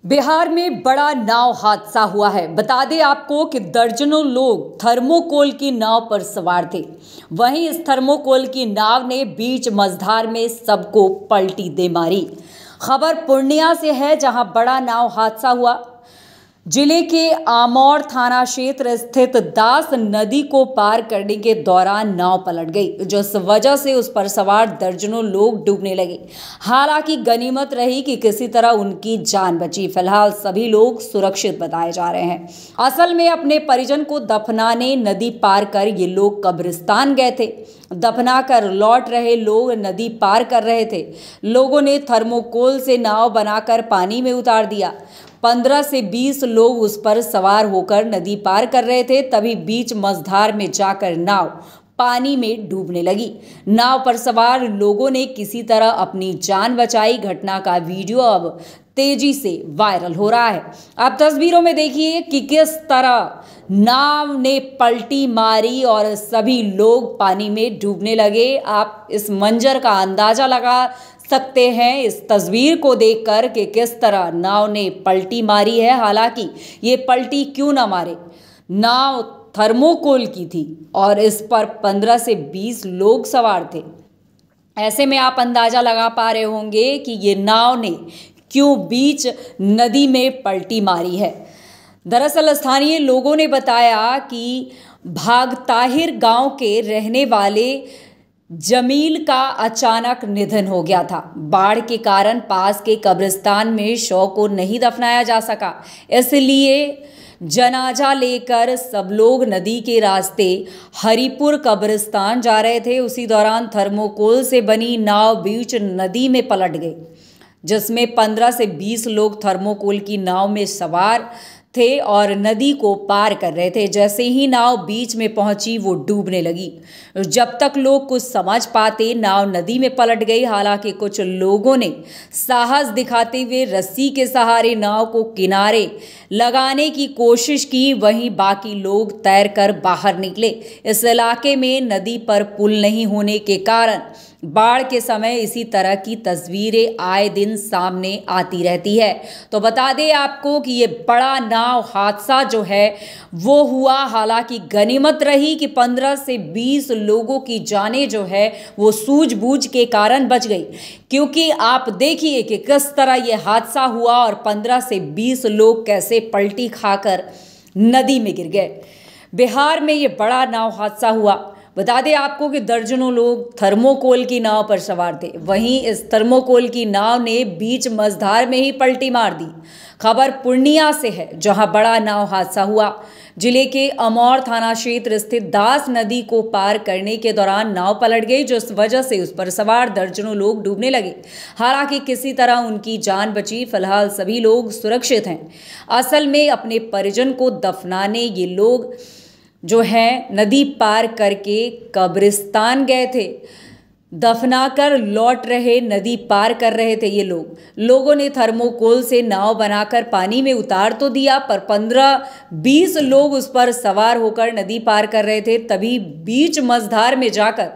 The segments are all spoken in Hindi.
बिहार में बड़ा नाव हादसा हुआ है। बता दें आपको कि दर्जनों लोग थर्मोकोल की नाव पर सवार थे। वहीं इस थर्मोकोल की नाव ने बीच मझधार में सबको पलटी दे मारी। खबर पूर्णिया से है, जहां बड़ा नाव हादसा हुआ। जिले के आमौर थाना क्षेत्र स्थित दास नदी को पार करने के दौरान नाव पलट गई, जिस वजह से उस पर सवार दर्जनों लोग डूबने लगे। हालांकि गनीमत रही कि किसी तरह उनकी जान बची। फिलहाल सभी लोग सुरक्षित बताए जा रहे हैं। असल में अपने परिजन को दफनाने नदी पार कर ये लोग कब्रिस्तान गए थे। दफना कर लौट रहे लोग नदी पार कर रहे थे। लोगों ने थर्मोकोल से नाव बनाकर पानी में उतार दिया। 15 से 20 लोग उस पर सवार होकर नदी पार कर रहे थे, तभी बीच मझधार में जाकर नाव पानी में डूबने लगी। नाव पर सवार लोगों ने किसी तरह अपनी जान बचाई। घटना का वीडियो अब तेजी से वायरल हो रहा है। अब तस्वीरों में देखिए कि किस तरह नाव ने पलटी मारी और सभी लोग पानी में डूबने लगे। आप इस मंजर का अंदाजा लगा सकते हैं इस तस्वीर को देखकर कि किस तरह नाव ने पलटी मारी है। हालांकि ये पलटी क्यों ना मारे, नाव थर्मोकोल की थी और इस पर 15 से 20 लोग सवार थे। ऐसे में आप अंदाजा लगा पा रहे होंगे कि ये नाव ने क्यों बीच नदी में पलटी मारी है। दरअसल स्थानीय लोगों ने बताया कि भागताहिर गांव के रहने वाले जमील का अचानक निधन हो गया था। बाढ़ के कारण पास के कब्रिस्तान में शव को नहीं दफनाया जा सका, इसलिए जनाजा लेकर सब लोग नदी के रास्ते हरिपुर कब्रिस्तान जा रहे थे। उसी दौरान थर्मोकोल से बनी नाव बीच नदी में पलट गई, जिसमें 15 से 20 लोग थर्मोकोल की नाव में सवार थे और नदी को पार कर रहे थे। जैसे ही नाव बीच में पहुंची वो डूबने लगी। जब तक लोग कुछ समझ पाते, नाव नदी में पलट गई। हालांकि कुछ लोगों ने साहस दिखाते हुए रस्सी के सहारे नाव को किनारे लगाने की कोशिश की। वहीं बाकी लोग तैरकर बाहर निकले। इस इलाके में नदी पर पुल नहीं होने के कारण बाढ़ के समय इसी तरह की तस्वीरें आए दिन सामने आती रहती है। तो बता दें आपको कि ये बड़ा नाव हादसा जो है वो हुआ। हालांकि गनीमत रही कि 15 से 20 लोगों की जानें जो है वो सूझबूझ के कारण बच गई, क्योंकि आप देखिए कि किस तरह ये हादसा हुआ और 15 से 20 लोग कैसे पलटी खाकर नदी में गिर गए। बिहार में ये बड़ा नाव हादसा हुआ। बता दें आपको कि दर्जनों लोग थर्मोकोल की नाव पर सवार थे। वहीं इस थर्मोकोल की नाव ने बीच मझधार में ही पलटी मार दी। खबर पूर्णिया से है, जहां बड़ा नाव हादसा हुआ। जिले के अमौर थाना क्षेत्र स्थित दास नदी को पार करने के दौरान नाव पलट गई, जिस वजह से उस पर सवार दर्जनों लोग डूबने लगे। हालांकि किसी तरह उनकी जान बची। फिलहाल सभी लोग सुरक्षित हैं। असल में अपने परिजन को दफनाने ये लोग जो है नदी पार करके कब्रिस्तान गए थे। दफना कर लौट रहे नदी पार कर रहे थे ये लोगों ने थर्मोकोल से नाव बनाकर पानी में उतार तो दिया, पर 15-20 लोग उस पर सवार होकर नदी पार कर रहे थे। तभी बीच मझधार में जाकर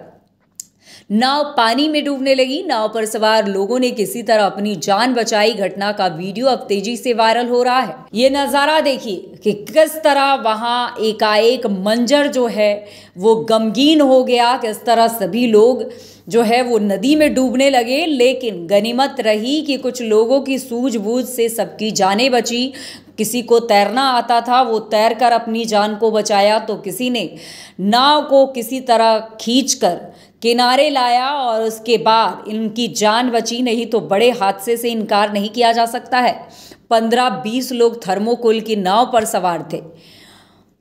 नाव पानी में डूबने लगी। नाव पर सवार लोगों ने किसी तरह अपनी जान बचाई। घटना का वीडियो अब तेजी से वायरल हो रहा है। ये नज़ारा देखिए कि किस तरह वहां एकाएक मंजर जो है वो गमगीन हो गया। किस तरह सभी लोग जो है वो नदी में डूबने लगे, लेकिन गनीमत रही कि कुछ लोगों की सूझबूझ से सबकी जानें बची। किसी को तैरना आता था, वो तैर कर अपनी जान को बचाया, तो किसी ने नाव को किसी तरह खींचकर किनारे लाया और उसके बाद इनकी जान बची। नहीं तो बड़े हादसे से इनकार नहीं किया जा सकता है। 15-20 लोग थर्मोकोल की नाव पर सवार थे।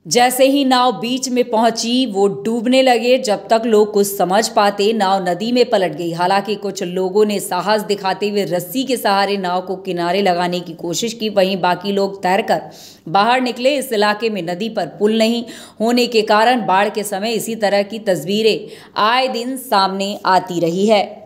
जैसे ही नाव बीच में पहुंची वो डूबने लगे। जब तक लोग कुछ समझ पाते, नाव नदी में पलट गई। हालांकि कुछ लोगों ने साहस दिखाते हुए रस्सी के सहारे नाव को किनारे लगाने की कोशिश की। वहीं बाकी लोग तैरकर बाहर निकले। इस इलाके में नदी पर पुल नहीं होने के कारण बाढ़ के समय इसी तरह की तस्वीरें आए दिन सामने आती रही है।